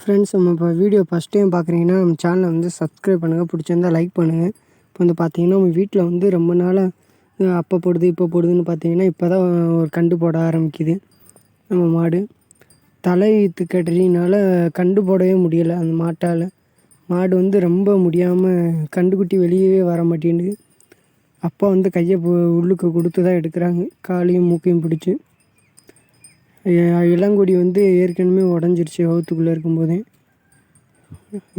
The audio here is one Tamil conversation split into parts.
ஃப்ரெண்ட்ஸ், நம்ம இப்போ வீடியோ ஃபஸ்ட் டைம் பார்க்குறீங்கன்னா நம்ம சேனலை வந்து சப்ஸ்கிரைப் பண்ணுங்கள், பிடிச்சிருந்தா லைக் பண்ணுங்கள். இப்போ வந்து பார்த்தீங்கன்னா நம்ம வீட்டில் வந்து ரொம்ப நாளாக அப்போ போடுது இப்போ போடுதுன்னு பார்த்தீங்கன்னா இப்போ தான் ஒரு கண்டு போட ஆரம்பிக்குது நம்ம மாடு. தலையீத்து கட்டுறதுனால கண்டு போடவே முடியலை அந்த மாட்டால். மாடு வந்து ரொம்ப முடியாமல் கண்டுக்குட்டி வெளியவே வர மாட்டேங்குது. அப்பா வந்து கையை உள்ளுக்கு கொடுத்து தான் எடுக்கிறாங்க, காலையும் மூக்கையும் பிடிச்சி. இளங்கொடி வந்து ஏற்கனவே உடஞ்சிருச்சு வகுத்துக்குள்ளே இருக்கும்போதே.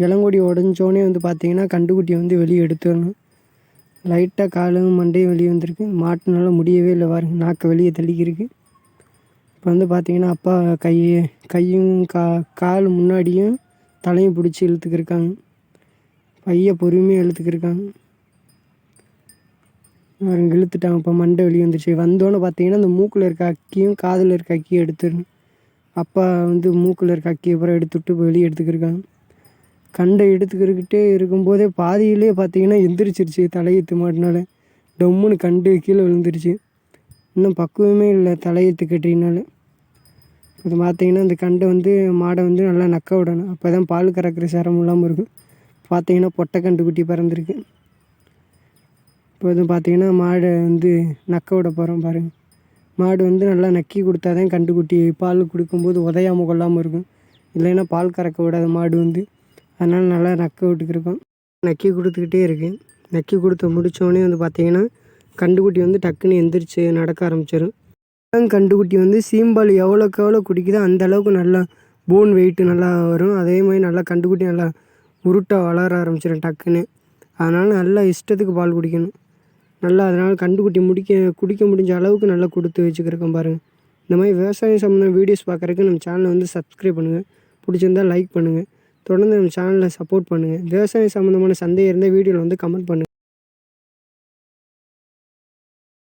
இளங்கொடி உடஞ்சோடனே வந்து பார்த்திங்கன்னா கண்டுக்குட்டியை வந்து வெளியே எடுத்துடணும். லைட்டாக காலும் மண்டையும் வெளியே வந்திருக்கு. மாட்டுனால முடியவே இல்லை, பாருங்க நாக்கை வெளியே தள்ளிக்கிருக்கு. இப்போ வந்து பார்த்திங்கன்னா அப்பா கையும் கால் முன்னாடியும் தலையும் பிடிச்சி இழுத்துக்கிருக்காங்க. பையை பொறுமையாக இழுத்துக்கிருக்காங்க. இழுத்துட்டாங்க. இப்போ மண்டை வெளியே வந்துருச்சு. வந்தோன்னே பார்த்தீங்கன்னா இந்த மூக்கில் இருக்க அக்கியும் காதில் இருக்க அக்கியும் எடுத்துடணும். அப்பா வந்து மூக்கில் இருக்க அக்கியை அப்புறம் எடுத்துவிட்டு இப்போ வெளியே எடுத்துக்கிருக்காங்க. கண்டை எடுத்துக்கிட்டே இருக்கும்போதே பாதியிலே பார்த்தீங்கன்னா எந்திரிச்சிருச்சு. தலையீத்து மாட்டினால டொம்முன்னு கண்டு கீழே விழுந்துருச்சு. இன்னும் பக்குவமே இல்லை தலையீத்து கட்டினால. இது பார்த்தீங்கன்னா இந்த கண்டை வந்து மாடை வந்து நல்லா நக்க விடணும். அப்போ தான் பால் கறக்கிற சிரமம் இல்லாமல் இருக்கும். பார்த்தீங்கன்னா பொட்டை கண்டுக்குட்டி பிறந்திருக்கு. இப்போ வந்து பார்த்திங்கன்னா மாடை வந்து நக்க விட போகிறோம் பாருங்கள். மாடு வந்து நல்லா நக்கி கொடுத்தா தான் கண்டுக்குட்டி பால் கொடுக்கும்போது உதையாமல் கொள்ளாமல் இருக்கும். இல்லைன்னா பால் கறக்க விடாத மாடு வந்து. அதனால் நல்லா நக்க விட்டுக்கிருக்கோம். நக்கி கொடுத்துக்கிட்டே இருக்குது. நக்கி கொடுத்து முடித்தோடனே வந்து பார்த்திங்கன்னா கண்டுக்குட்டி வந்து டக்குன்னு எந்திரிச்சு நடக்க ஆரம்பிச்சிடும். கண்டுக்குட்டி வந்து சீம்பால் எவ்வளோக்கு எவ்வளோ குடிக்குதோ அந்த அளவுக்கு நல்லா போன் வெயிட்டு நல்லா வரும். அதே மாதிரி நல்லா கண்டுக்குட்டி நல்லா உருட்டாக வளர ஆரம்பிச்சிடும் டக்குன்னு. அதனால் நல்லா இஷ்டத்துக்கு பால் குடிக்கணும். நல்லா அதனால் கண்டுக்குட்டி குடிக்க முடிஞ்ச அளவுக்கு நல்லா கொடுத்து வச்சுக்கிறோம் பாருங்கள். இந்த மாதிரி விவசாயம் சம்மந்தமான வீடியோஸ் பார்க்குறதுக்கு நம்ம சேனலை வந்து சப்ஸ்கிரைப் பண்ணுங்கள், பிடிச்சிருந்தால் லைக் பண்ணுங்கள். தொடர்ந்து நம்ம சேனலில் சப்போர்ட் பண்ணுங்கள். விவசாயம் சம்மந்தமான சந்தேகம் இருந்தால் வீடியோவில் வந்து கமெண்ட் பண்ணுங்கள்.